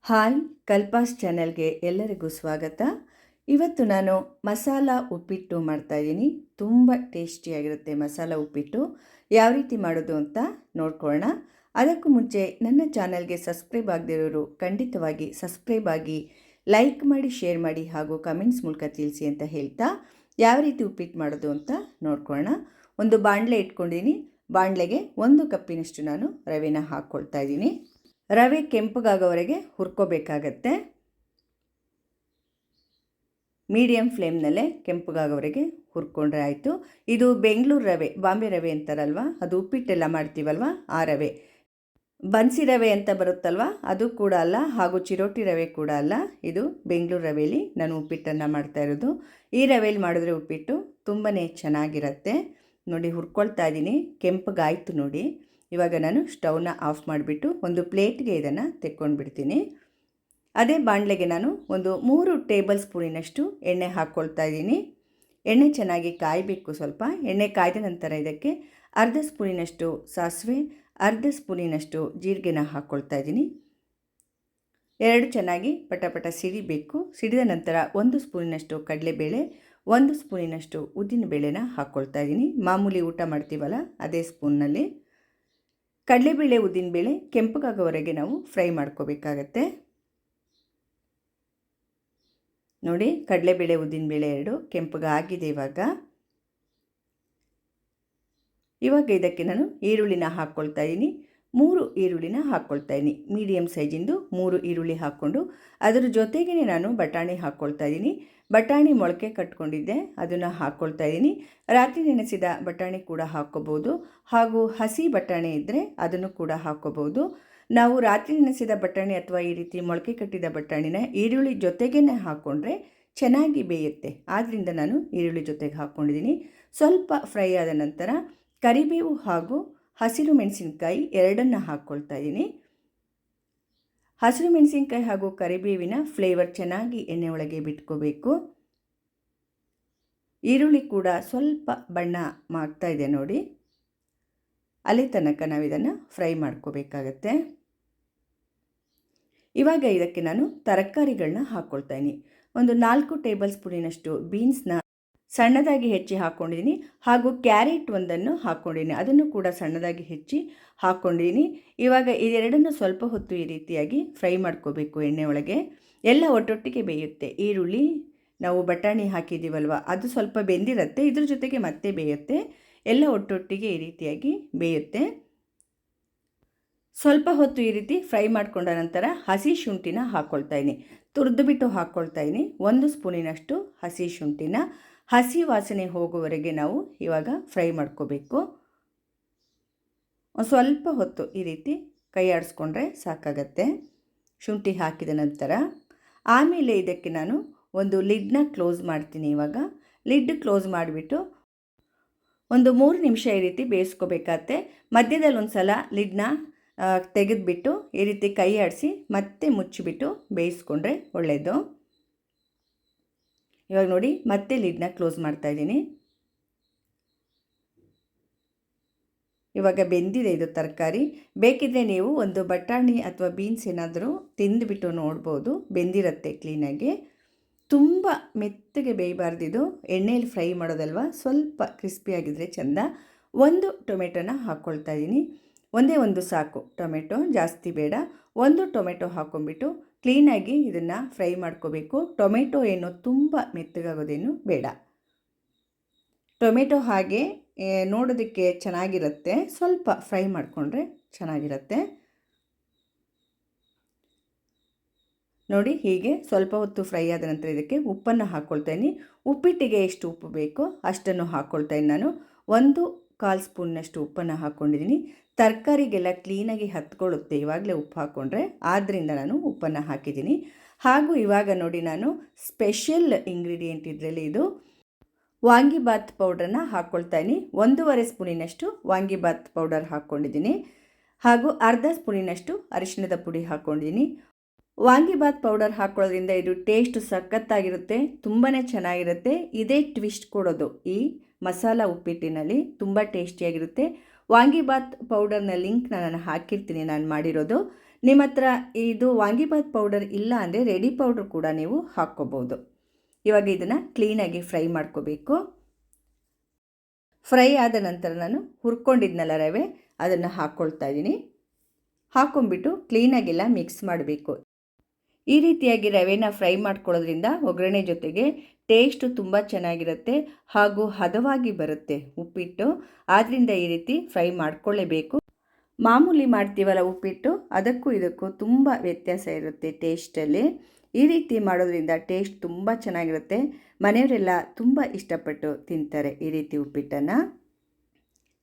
Hi ಕಲ್ಪಾಸ್ ಚಾನೆಲ್ಗೆ ಎಲ್ಲರಿಗೂ ಸ್ವಾಗತ. ಇವತ್ತು ನಾನು ಮಸಾಲ ಉಪ್ಪಿಟ್ಟು ಮಾಡ್ತಾಯಿದ್ದೀನಿ. ತುಂಬ ಟೇಸ್ಟಿಯಾಗಿರುತ್ತೆ ಮಸಾಲ ಉಪ್ಪಿಟ್ಟು. ಯಾವ ರೀತಿ ಮಾಡೋದು ಅಂತ ನೋಡ್ಕೊಳ್ಳೋಣ. ಅದಕ್ಕೂ ಮುಂಚೆ ನನ್ನ ಚಾನೆಲ್ಗೆ ಸಬ್ಸ್ಕ್ರೈಬ್ ಆಗದಿರೋರು ಖಂಡಿತವಾಗಿ ಸಬ್ಸ್ಕ್ರೈಬ್ ಆಗಿ, ಲೈಕ್ ಮಾಡಿ, ಶೇರ್ ಮಾಡಿ ಹಾಗೂ ಕಮೆಂಟ್ಸ್ ಮೂಲಕ ತಿಳಿಸಿ ಅಂತ ಹೇಳ್ತಾ ಯಾವ ರೀತಿ ಉಪ್ಪಿಟ್ಟು ಮಾಡೋದು ಅಂತ ನೋಡ್ಕೊಳ್ಳೋಣ. ಒಂದು ಬಾಣಲೆ ಇಟ್ಕೊಂಡಿದ್ದೀನಿ. ಬಾಣಲೆಗೆ 1 ಕಪ್ಪಿನಷ್ಟು ನಾನು ರವೆನ ಹಾಕ್ಕೊಳ್ತಾ ಇದ್ದೀನಿ. ರವೆ ಕೆಂಪಗಾಗೋವರೆಗೆ ಹುರ್ಕೋಬೇಕಾಗತ್ತೆ. ಮೀಡಿಯಮ್ ಫ್ಲೇಮ್ನಲ್ಲೇ ಕೆಂಪಗಾಗೋವರೆಗೆ ಹುರ್ಕೊಂಡ್ರೆ ಆಯಿತು. ಇದು ಬೆಂಗಳೂರು ರವೆ, ಬಾಂಬೆ ರವೆ ಅಂತಾರಲ್ವ, ಅದು ಉಪ್ಪಿಟ್ಟೆಲ್ಲ ಮಾಡ್ತೀವಲ್ವ ಆ ರವೆ. ಬನ್ಸಿ ರವೆ ಅಂತ ಬರುತ್ತಲ್ವ ಅದು ಕೂಡ ಅಲ್ಲ, ಹಾಗೂ ಚಿರೋಟಿ ರವೆ ಕೂಡ ಅಲ್ಲ. ಇದು ಬೆಂಗಳೂರು ರವೆಯಲ್ಲಿ ನಾನು ಉಪ್ಪಿಟ್ಟನ್ನು ಮಾಡ್ತಾ ಇರೋದು. ಈ ರವೆಯಲ್ಲಿ ಮಾಡಿದ್ರೆ ಉಪ್ಪಿಟ್ಟು ತುಂಬಾ ಚೆನ್ನಾಗಿರುತ್ತೆ. ನೋಡಿ, ಹುರ್ಕೊಳ್ತಾ ಇದ್ದೀನಿ. ಕೆಂಪಗಾಯಿತು ನೋಡಿ. ಇವಾಗ ನಾನು ಸ್ಟವ್ನ ಆಫ್ ಮಾಡಿಬಿಟ್ಟು ಒಂದು ಪ್ಲೇಟ್ಗೆ ಇದನ್ನು ತೆಕ್ಕೊಂಡು ಬಿಡ್ತೀನಿ. ಅದೇ ಬಾಣಲೆಗೆ ನಾನು ಒಂದು 3 ಟೇಬಲ್ ಸ್ಪೂನಿನಷ್ಟು ಎಣ್ಣೆ ಹಾಕ್ಕೊಳ್ತಾ ಇದ್ದೀನಿ. ಎಣ್ಣೆ ಚೆನ್ನಾಗಿ ಕಾಯಬೇಕು. ಸ್ವಲ್ಪ ಎಣ್ಣೆ ಕಾಯ್ದ ನಂತರ ಇದಕ್ಕೆ ಅರ್ಧ ಸ್ಪೂನಿನಷ್ಟು ಸಾಸಿವೆ, ಅರ್ಧ ಸ್ಪೂನಿನಷ್ಟು ಜೀರಿಗೆನ ಹಾಕ್ಕೊಳ್ತಾ ಇದ್ದೀನಿ. ಎರಡು ಚೆನ್ನಾಗಿ ಪಟಪಟ ಸಿಡಿಬೇಕು. ಸಿಡಿದ ನಂತರ 1 ಸ್ಪೂನಿನಷ್ಟು ಕಡಲೆಬೇಳೆ, 1 ಸ್ಪೂನಿನಷ್ಟು ಉದ್ದಿನಬೇಳೆನ ಹಾಕ್ಕೊಳ್ತಾ ಇದ್ದೀನಿ. ಮಾಮೂಲಿ ಊಟ ಮಾಡ್ತೀವಲ್ಲ ಅದೇ ಸ್ಪೂನ್ನಲ್ಲಿ. ಕಡಲೆಬೇಳೆ, ಉದ್ದಿನಬೇಳೆ ಕೆಂಪಗಾಗೋವರೆಗೆ ನಾವು ಫ್ರೈ ಮಾಡ್ಕೋಬೇಕಾಗತ್ತೆ. ನೋಡಿ, ಕಡಲೆಬೇಳೆ, ಉದ್ದಿನಬೇಳೆ ಎರಡು ಕೆಂಪಗಾಗಿದೆ. ಇವಾಗ ಇದಕ್ಕೆ ನಾನು ಈರುಳ್ಳಿನ ಹಾಕ್ಕೊಳ್ತಾ ಇದ್ದೀನಿ. 3 ಈರುಳ್ಳಿನ ಹಾಕ್ಕೊಳ್ತಾ ಇದ್ದೀನಿ. ಮೀಡಿಯಮ್ ಸೈಜಿಂದು 3 ಈರುಳ್ಳಿ ಹಾಕ್ಕೊಂಡು ಅದರ ಜೊತೆಗೇ ನಾನು ಬಟಾಣಿ ಹಾಕ್ಕೊಳ್ತಾ ಇದ್ದೀನಿ. ಬಟಾಣಿ ಮೊಳಕೆ ಕಟ್ಕೊಂಡಿದ್ದೆ, ಅದನ್ನು ಹಾಕ್ಕೊಳ್ತಾ ಇದ್ದೀನಿ. ರಾತ್ರಿ ನೆನೆಸಿದ ಬಟಾಣಿ ಕೂಡ ಹಾಕ್ಕೋಬೋದು, ಹಾಗೂ ಹಸಿ ಬಟಾಣಿ ಇದ್ದರೆ ಅದನ್ನು ಕೂಡ ಹಾಕ್ಕೋಬೋದು. ನಾವು ರಾತ್ರಿ ನೆನೆಸಿದ ಬಟಾಣಿ ಅಥವಾ ಈ ರೀತಿ ಮೊಳಕೆ ಕಟ್ಟಿದ ಬಟಾಣಿನ ಈರುಳ್ಳಿ ಜೊತೆಗೇ ಹಾಕ್ಕೊಂಡ್ರೆ ಚೆನ್ನಾಗಿ ಬೇಯುತ್ತೆ. ಆದ್ದರಿಂದ ನಾನು ಈರುಳ್ಳಿ ಜೊತೆಗೆ ಹಾಕ್ಕೊಂಡಿದ್ದೀನಿ. ಸ್ವಲ್ಪ ಫ್ರೈ ಆದ ನಂತರ ಕರಿಬೇವು ಹಾಗೂ ಹಸಿರು ಮೆಣಸಿನಕಾಯಿ ಎರಡನ್ನು ಹಾಕ್ಕೊಳ್ತಾ ಇದ್ದೀನಿ. ಹಸಿರು ಮೆಣಸಿನಕಾಯಿ ಹಾಗೂ ಕರಿಬೇವಿನ ಫ್ಲೇವರ್ ಚೆನ್ನಾಗಿ ಎಣ್ಣೆ ಒಳಗೆ ಬಿಟ್ಕೋಬೇಕು. ಈರುಳ್ಳಿ ಕೂಡ ಸ್ವಲ್ಪ ಬಣ್ಣ ಮಾಡ್ತಾ ಇದೆ ನೋಡಿ, ಅಲ್ಲಿ ತನಕ ನಾವು ಇದನ್ನು ಫ್ರೈ ಮಾಡ್ಕೋಬೇಕಾಗತ್ತೆ. ಇವಾಗ ಇದಕ್ಕೆ ನಾನು ತರಕಾರಿಗಳನ್ನ ಹಾಕ್ಕೊಳ್ತಾ ಇದ್ದೀನಿ. ಒಂದು 4 ಟೇಬಲ್ ಸ್ಪೂನಿನಷ್ಟು ಬೀನ್ಸ್ನ ಸಣ್ಣದಾಗಿ ಹೆಚ್ಚಿ ಹಾಕ್ಕೊಂಡಿದ್ದೀನಿ, ಹಾಗೂ ಕ್ಯಾರೆಟ್ ಒಂದನ್ನು ಹಾಕ್ಕೊಂಡಿದ್ದೀನಿ, ಅದನ್ನು ಕೂಡ ಸಣ್ಣದಾಗಿ ಹೆಚ್ಚಿ ಹಾಕ್ಕೊಂಡಿದ್ದೀನಿ. ಇವಾಗ ಇದೆರಡನ್ನು ಸ್ವಲ್ಪ ಹೊತ್ತು ಈ ರೀತಿಯಾಗಿ ಫ್ರೈ ಮಾಡ್ಕೋಬೇಕು ಎಣ್ಣೆ ಒಳಗೆ. ಎಲ್ಲ ಒಟ್ಟೊಟ್ಟಿಗೆ ಬೇಯುತ್ತೆ. ಈರುಳ್ಳಿ, ನಾವು ಬಟಾಣಿ ಹಾಕಿದ್ದೀವಲ್ವ ಅದು ಸ್ವಲ್ಪ ಬೆಂದಿರುತ್ತೆ, ಇದ್ರ ಜೊತೆಗೆ ಮತ್ತೆ ಬೇಯುತ್ತೆ. ಎಲ್ಲ ಒಟ್ಟೊಟ್ಟಿಗೆ ಈ ರೀತಿಯಾಗಿ ಬೇಯುತ್ತೆ. ಸ್ವಲ್ಪ ಹೊತ್ತು ಈ ರೀತಿ ಫ್ರೈ ಮಾಡಿಕೊಂಡ ನಂತರ ಹಸಿ ಶುಂಠಿನ ಹಾಕ್ಕೊಳ್ತಾ ಇದ್ದೀನಿ. ತುರಿದು ಬಿಟ್ಟು ಹಾಕ್ಕೊಳ್ತಾ ಇದ್ದೀನಿ. 1 ಸ್ಪೂನಿನಷ್ಟು ಹಸಿ ಶುಂಠಿನ ಹಸಿ ವಾಸನೆ ಹೋಗುವವರೆಗೆ ನಾವು ಇವಾಗ ಫ್ರೈ ಮಾಡ್ಕೋಬೇಕು. ಸ್ವಲ್ಪ ಹೊತ್ತು ಈ ರೀತಿ ಕೈ ಆಡಿಸ್ಕೊಂಡ್ರೆ ಸಾಕಾಗತ್ತೆ ಶುಂಠಿ ಹಾಕಿದ ನಂತರ. ಆಮೇಲೆ ಇದಕ್ಕೆ ನಾನು ಒಂದು ಲಿಡ್ನ ಕ್ಲೋಸ್ ಮಾಡ್ತೀನಿ. ಇವಾಗ ಲಿಡ್ ಕ್ಲೋಸ್ ಮಾಡಿಬಿಟ್ಟು ಒಂದು 3 ನಿಮಿಷ ಈ ರೀತಿ ಬೇಯಿಸ್ಕೋಬೇಕಾಗತ್ತೆ. ಮಧ್ಯದಲ್ಲಿ ಒಂದು ಸಲ ಲಿಡ್ನ ತೆಗೆದುಬಿಟ್ಟು ಈ ರೀತಿ ಕೈ ಆಡಿಸಿ ಮತ್ತೆ ಮುಚ್ಚಿಬಿಟ್ಟು ಬೇಯಿಸ್ಕೊಂಡ್ರೆ ಒಳ್ಳೆಯದು. ಇವಾಗ ನೋಡಿ, ಮತ್ತೆ ಲಿಡ್ನ ಕ್ಲೋಸ್ ಮಾಡ್ತಾ ಇದ್ದೀನಿ. ಇವಾಗ ಬೆಂದಿದೆ ಇದು ತರಕಾರಿ. ಬೇಕಿದ್ದರೆ ನೀವು ಒಂದು ಬಟಾಣಿ ಅಥವಾ ಬೀನ್ಸ್ ಏನಾದರೂ ತಿಂದುಬಿಟ್ಟು ನೋಡ್ಬೋದು, ಬೆಂದಿರುತ್ತೆ ಕ್ಲೀನಾಗಿ. ತುಂಬ ಮೆತ್ತಗೆ ಬೇಯಬಾರ್ದಿದು, ಎಣ್ಣೆಯಲ್ಲಿ ಫ್ರೈ ಮಾಡೋದಲ್ವ, ಸ್ವಲ್ಪ ಕ್ರಿಸ್ಪಿಯಾಗಿದ್ದರೆ ಚೆಂದ. 1 ಟೊಮೆಟೊನ ಹಾಕ್ಕೊಳ್ತಾ ಇದ್ದೀನಿ. ಒಂದೇ ಒಂದು ಸಾಕು ಟೊಮೆಟೊ, ಜಾಸ್ತಿ ಬೇಡ. 1 ಟೊಮೆಟೊ ಹಾಕ್ಕೊಂಬಿಟ್ಟು ಕ್ಲೀನಾಗಿ ಇದನ್ನು ಫ್ರೈ ಮಾಡ್ಕೋಬೇಕು. ಟೊಮೆಟೊ ಏನು ತುಂಬ ಮೆತ್ತಗಾಗೋದೇನು ಬೇಡ. ಟೊಮೆಟೊ ಹಾಗೆ ನೋಡೋದಕ್ಕೆ ಚೆನ್ನಾಗಿರುತ್ತೆ, ಸ್ವಲ್ಪ ಫ್ರೈ ಮಾಡಿಕೊಂಡ್ರೆ ಚೆನ್ನಾಗಿರುತ್ತೆ. ನೋಡಿ, ಹೀಗೆ ಸ್ವಲ್ಪ ಹೊತ್ತು ಫ್ರೈ ಆದ ನಂತರ ಇದಕ್ಕೆ ಉಪ್ಪನ್ನು ಹಾಕ್ಕೊಳ್ತಾ ಇದ್ದೀನಿ. ಉಪ್ಪಿಟ್ಟಿಗೆ ಎಷ್ಟು ಉಪ್ಪು ಬೇಕೋ ಅಷ್ಟನ್ನು ಹಾಕ್ಕೊಳ್ತಾ ಇದ್ದೀನಿ ನಾನು. 1/4 ಸ್ಪೂನ್ನಷ್ಟು ಉಪ್ಪನ್ನು ಹಾಕ್ಕೊಂಡಿದ್ದೀನಿ. ತರಕಾರಿಗೆಲ್ಲ ಕ್ಲೀನಾಗಿ ಹತ್ಕೊಳ್ಳುತ್ತೆ ಇವಾಗಲೇ ಉಪ್ಪು ಹಾಕ್ಕೊಂಡ್ರೆ, ಆದ್ದರಿಂದ ನಾನು ಉಪ್ಪನ್ನು ಹಾಕಿದ್ದೀನಿ. ಹಾಗೂ ಇವಾಗ ನೋಡಿ, ನಾನು ಸ್ಪೆಷಲ್ ಇಂಗ್ರೀಡಿಯೆಂಟ್ ಇದರಲ್ಲಿ ಇದು ವಾಂಗಿಬಾತ್ ಪೌಡ್ರನ್ನ ಹಾಕ್ಕೊಳ್ತಾ ಇದ್ದೀನಿ. 1.5 ಸ್ಪೂನಿನಷ್ಟು ವಾಂಗಿಬಾತ್ ಪೌಡರ್ ಹಾಕ್ಕೊಂಡಿದ್ದೀನಿ, ಹಾಗೂ ಅರ್ಧ ಸ್ಪೂನಿನಷ್ಟು ಅರಿಶಿಣದ ಪುಡಿ ಹಾಕ್ಕೊಂಡಿದ್ದೀನಿ. ವಾಂಗಿಬಾತ್ ಪೌಡರ್ ಹಾಕ್ಕೊಳ್ಳೋದ್ರಿಂದ ಇದು ಟೇಸ್ಟ್ ಸಖತ್ತಾಗಿರುತ್ತೆ, ತುಂಬಾ ಚೆನ್ನಾಗಿರುತ್ತೆ. ಇದೇ ಟ್ವಿಸ್ಟ್ ಕೊಡೋದು ಈ ಮಸಾಲ ಉಪ್ಪಿಟ್ಟಿನಲ್ಲಿ, ತುಂಬ ಟೇಸ್ಟಿಯಾಗಿರುತ್ತೆ. ವಾಂಗಿಬಾತ್ ಪೌಡರ್ನ ಲಿಂಕ್ನ ನಾನು ಹಾಕಿರ್ತೀನಿ, ನಾನು ಮಾಡಿರೋದು. ನಿಮ್ಮ ಹತ್ರ ಇದು ವಾಂಗಿಬಾತ್ ಪೌಡರ್ ಇಲ್ಲ ಅಂದರೆ ರೆಡಿ ಪೌಡರ್ ಕೂಡ ನೀವು ಹಾಕ್ಕೋಬೋದು. ಇವಾಗ ಇದನ್ನು ಕ್ಲೀನಾಗಿ ಫ್ರೈ ಮಾಡ್ಕೋಬೇಕು. ಫ್ರೈ ಆದ ನಂತರ ನಾನು ಹುರ್ಕೊಂಡಿದ್ನಲ್ಲ ರವೆ, ಅದನ್ನು ಹಾಕ್ಕೊಳ್ತಾ ಇದ್ದೀನಿ. ಹಾಕ್ಕೊಂಬಿಟ್ಟು ಕ್ಲೀನಾಗೆಲ್ಲ ಮಿಕ್ಸ್ ಮಾಡಬೇಕು. ಈ ರೀತಿಯಾಗಿ ರವೆನ ಫ್ರೈ ಮಾಡ್ಕೊಳ್ಳೋದ್ರಿಂದ ಒಗ್ಗರಣೆ ಜೊತೆಗೆ ಟೇಸ್ಟು ತುಂಬ ಚೆನ್ನಾಗಿರುತ್ತೆ ಹಾಗೂ ಹದವಾಗಿ ಬರುತ್ತೆ ಉಪ್ಪಿಟ್ಟು. ಆದ್ದರಿಂದ ಈ ರೀತಿ ಫ್ರೈ ಮಾಡ್ಕೊಳ್ಳೇಬೇಕು. ಮಾಮೂಲಿ ಮಾಡ್ತೀವಲ್ಲ ಉಪ್ಪಿಟ್ಟು, ಅದಕ್ಕೂ ಇದಕ್ಕೂ ತುಂಬ ವ್ಯತ್ಯಾಸ ಇರುತ್ತೆ ಟೇಸ್ಟಲ್ಲಿ. ಈ ರೀತಿ ಮಾಡೋದ್ರಿಂದ ಟೇಸ್ಟ್ ತುಂಬ ಚೆನ್ನಾಗಿರುತ್ತೆ. ಮನೆಯವರೆಲ್ಲ ತುಂಬ ಇಷ್ಟಪಟ್ಟು ತಿಂತಾರೆ ಈ ರೀತಿ ಉಪ್ಪಿಟ್ಟನ್ನು.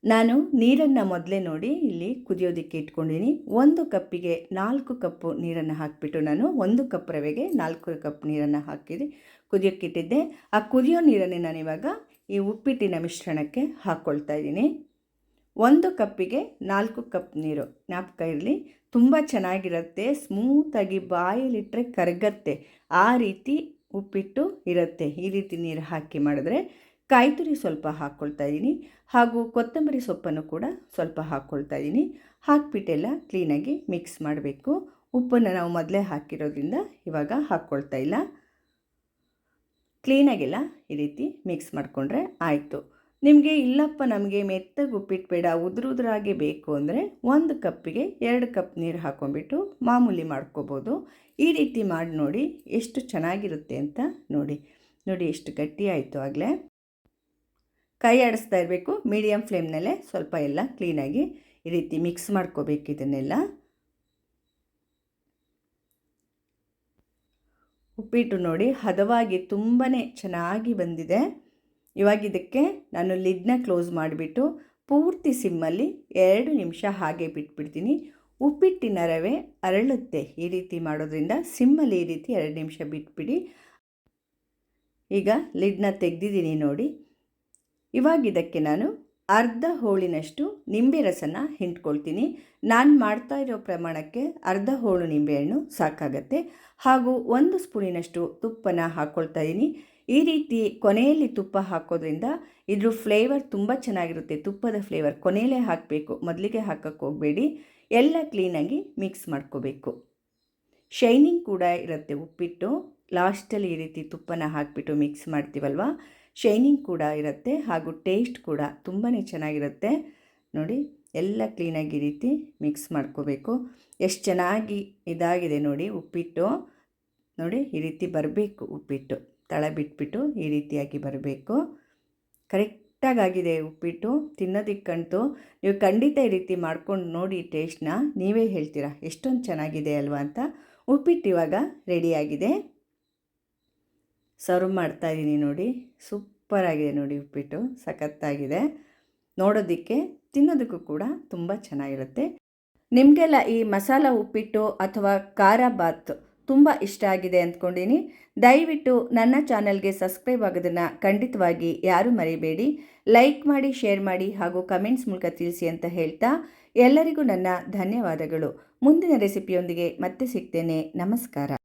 ನಾನು ನೀರನ್ನು ಮೊದಲೇ ನೋಡಿ ಇಲ್ಲಿ ಕುದಿಯೋದಕ್ಕೆ ಇಟ್ಕೊಂಡಿದ್ದೀನಿ. 1 ಕಪ್ಪಿಗೆ 4 ಕಪ್ಪು ನೀರನ್ನು ಹಾಕಿಬಿಟ್ಟು ನಾನು 1 ಕಪ್ ರವೆಗೆ 4 ಕಪ್ ನೀರನ್ನು ಹಾಕಿದೆ ಕುದಿಯೋಕ್ಕಿಟ್ಟಿದ್ದೆ. ಆ ಕುದಿಯೋ ನೀರನ್ನೇ ನಾನಿವಾಗ ಈ ಉಪ್ಪಿಟ್ಟಿನ ಮಿಶ್ರಣಕ್ಕೆ ಹಾಕ್ಕೊಳ್ತಾ ಇದ್ದೀನಿ. 1 ಕಪ್ಪಿಗೆ 4 ಕಪ್ ನೀರು, ಜ್ಞಾಪಕ ಇರಲಿ. ತುಂಬ ಚೆನ್ನಾಗಿರುತ್ತೆ, ಸ್ಮೂತಾಗಿ ಬಾಯಲ್ಲಿಟ್ಟರೆ ಕರಗತ್ತೆ, ಆ ರೀತಿ ಉಪ್ಪಿಟ್ಟು ಇರುತ್ತೆ. ಈ ರೀತಿ ನೀರು ಹಾಕಿ ಮಾಡಿದ್ರೆ ಕಾಯಿ ತುರಿ ಸ್ವಲ್ಪ ಹಾಕ್ಕೊಳ್ತಾ ಇದ್ದೀನಿ ಹಾಗೂ ಕೊತ್ತಂಬರಿ ಸೊಪ್ಪನ್ನು ಕೂಡ ಸ್ವಲ್ಪ ಹಾಕ್ಕೊಳ್ತಾ ಇದ್ದೀನಿ. ಹಾಕಿಬಿಟ್ಟೆಲ್ಲ ಕ್ಲೀನಾಗಿ ಮಿಕ್ಸ್ ಮಾಡಬೇಕು. ಉಪ್ಪನ್ನು ನಾವು ಮೊದಲೇ ಹಾಕಿರೋದ್ರಿಂದ ಇವಾಗ ಹಾಕ್ಕೊಳ್ತಾ ಇಲ್ಲ. ಕ್ಲೀನಾಗೆಲ್ಲ ಈ ರೀತಿ ಮಿಕ್ಸ್ ಮಾಡಿಕೊಂಡ್ರೆ ಆಯಿತು. ನಿಮಗೆ ಇಲ್ಲಪ್ಪ ನಮಗೆ ಮೆತ್ತಗೆ ಉಪ್ಪಿಟ್ಟು ಬೇಡ, ಉದುರಾಗೆ ಬೇಕು ಅಂದರೆ 1 ಕಪ್ಪಿಗೆ 2 ಕಪ್ ನೀರು ಹಾಕ್ಕೊಂಬಿಟ್ಟು ಮಾಮೂಲಿ ಮಾಡ್ಕೋಬೋದು. ಈ ರೀತಿ ಮಾಡಿ ನೋಡಿ ಎಷ್ಟು ಚೆನ್ನಾಗಿರುತ್ತೆ ಅಂತ. ನೋಡಿ ಎಷ್ಟು ಗಟ್ಟಿ ಆಯಿತು ಆಗಲೇ. ಕೈ ಆಡಿಸ್ತಾ ಇರಬೇಕು, ಮೀಡಿಯಮ್ ಫ್ಲೇಮ್ನಲ್ಲೇ ಸ್ವಲ್ಪ ಎಲ್ಲ ಕ್ಲೀನಾಗಿ ಈ ರೀತಿ ಮಿಕ್ಸ್ ಮಾಡ್ಕೋಬೇಕು ಇದನ್ನೆಲ್ಲ. ಉಪ್ಪಿಟ್ಟು ನೋಡಿ ಹದವಾಗಿ ತುಂಬಾ ಚೆನ್ನಾಗಿ ಬಂದಿದೆ. ಇವಾಗ ಇದಕ್ಕೆ ನಾನು ಲಿಡ್ನ ಕ್ಲೋಸ್ ಮಾಡಿಬಿಟ್ಟು ಪೂರ್ತಿ ಸಿಮ್ಮಲ್ಲಿ 2 ನಿಮಿಷ ಹಾಗೆ ಬಿಟ್ಬಿಡ್ತೀನಿ. ಉಪ್ಪಿಟ್ಟಿನ ರವೆ ಅರಳುತ್ತೆ ಈ ರೀತಿ ಮಾಡೋದ್ರಿಂದ. ಸಿಮ್ಮಲ್ಲಿ ಈ ರೀತಿ 2 ನಿಮಿಷ ಬಿಟ್ಬಿಡಿ. ಈಗ ಲಿಡ್ನ ತೆಗೆದಿದ್ದೀನಿ ನೋಡಿ. ಇವಾಗ ಇದಕ್ಕೆ ನಾನು ಅರ್ಧ ಹೋಳಿನಷ್ಟು ನಿಂಬೆ ರಸನ ಹಿಂಡ್ಕೊಳ್ತೀನಿ. ನಾನು ಮಾಡ್ತಾ ಇರೋ ಪ್ರಮಾಣಕ್ಕೆ ಅರ್ಧ ಹೋಳು ನಿಂಬೆಹಣ್ಣು ಸಾಕಾಗತ್ತೆ. ಹಾಗೂ 1 ಸ್ಪೂನಿನಷ್ಟು ತುಪ್ಪನ ಹಾಕ್ಕೊಳ್ತಾ ಇದ್ದೀನಿ. ಈ ರೀತಿ ಕೊನೆಯಲ್ಲಿ ತುಪ್ಪ ಹಾಕೋದ್ರಿಂದ ಇದ್ರ ಫ್ಲೇವರ್ ತುಂಬ ಚೆನ್ನಾಗಿರುತ್ತೆ. ತುಪ್ಪದ ಫ್ಲೇವರ್ ಕೊನೆಯಲ್ಲೇ ಹಾಕಬೇಕು, ಮೊದಲಿಗೆ ಹಾಕಕ್ಕೆ ಹೋಗಬೇಡಿ. ಎಲ್ಲ ಕ್ಲೀನಾಗಿ ಮಿಕ್ಸ್ ಮಾಡ್ಕೋಬೇಕು. ಶೈನಿಂಗ್ ಕೂಡ ಇರುತ್ತೆ ಉಪ್ಪಿಟ್ಟು. ಲಾಸ್ಟಲ್ಲಿ ಈ ರೀತಿ ತುಪ್ಪನ ಹಾಕಿಬಿಟ್ಟು ಮಿಕ್ಸ್ ಮಾಡ್ತೀವಲ್ವ, ಶೈನಿಂಗ್ ಕೂಡ ಇರುತ್ತೆ ಹಾಗೂ ಟೇಸ್ಟ್ ಕೂಡ ತುಂಬಾ ಚೆನ್ನಾಗಿರುತ್ತೆ. ನೋಡಿ ಎಲ್ಲ ಕ್ಲೀನಾಗಿ ಈ ರೀತಿ ಮಿಕ್ಸ್ ಮಾಡ್ಕೋಬೇಕು. ಎಷ್ಟು ಚೆನ್ನಾಗಿ ಇದಾಗಿದೆ ನೋಡಿ ಉಪ್ಪಿಟ್ಟು. ನೋಡಿ ಈ ರೀತಿ ಬರಬೇಕು ಉಪ್ಪಿಟ್ಟು, ತಳ ಬಿಟ್ಬಿಟ್ಟು ಈ ರೀತಿಯಾಗಿ ಬರಬೇಕು. ಕರೆಕ್ಟಾಗಿದೆ ಉಪ್ಪಿಟ್ಟು. ತಿನ್ನೋದಕ್ಕಂತೂ ನೀವು ಖಂಡಿತ ಈ ರೀತಿ ಮಾಡ್ಕೊಂಡು ನೋಡಿ, ಟೇಸ್ಟ್ನ ನೀವೇ ಹೇಳ್ತೀರಾ ಎಷ್ಟೊಂದು ಚೆನ್ನಾಗಿದೆ ಅಲ್ವಾ ಅಂತ. ಉಪ್ಪಿಟ್ಟು ಇವಾಗ ರೆಡಿಯಾಗಿದೆ. ಸರ್ವ್ ಮಾಡ್ತಾಯಿದ್ದೀನಿ ನೋಡಿ. ಸೂಪರಾಗಿದೆ ನೋಡಿ ಉಪ್ಪಿಟ್ಟು, ಸಖತ್ತಾಗಿದೆ. ನೋಡೋದಕ್ಕೆ ತಿನ್ನೋದಕ್ಕೂ ಕೂಡ ತುಂಬ ಚೆನ್ನಾಗಿರುತ್ತೆ. ನಿಮಗೆಲ್ಲ ಈ ಮಸಾಲ ಉಪ್ಪಿಟ್ಟು ಅಥವಾ ಖಾರ ಬಾತ್ ತುಂಬ ಇಷ್ಟ ಆಗಿದೆ ಅಂದ್ಕೊಂಡಿನಿ. ದಯವಿಟ್ಟು ನನ್ನ ಚಾನಲ್ಗೆ ಸಬ್ಸ್ಕ್ರೈಬ್ ಆಗೋದನ್ನು ಖಂಡಿತವಾಗಿ ಯಾರೂ ಮರಿಬೇಡಿ. ಲೈಕ್ ಮಾಡಿ, ಶೇರ್ ಮಾಡಿ ಹಾಗೂ ಕಮೆಂಟ್ಸ್ ಮೂಲಕ ತಿಳಿಸಿ ಅಂತ ಹೇಳ್ತಾ ಎಲ್ಲರಿಗೂ ನನ್ನ ಧನ್ಯವಾದಗಳು. ಮುಂದಿನ ರೆಸಿಪಿಯೊಂದಿಗೆ ಮತ್ತೆ ಸಿಗ್ತೇನೆ. ನಮಸ್ಕಾರ.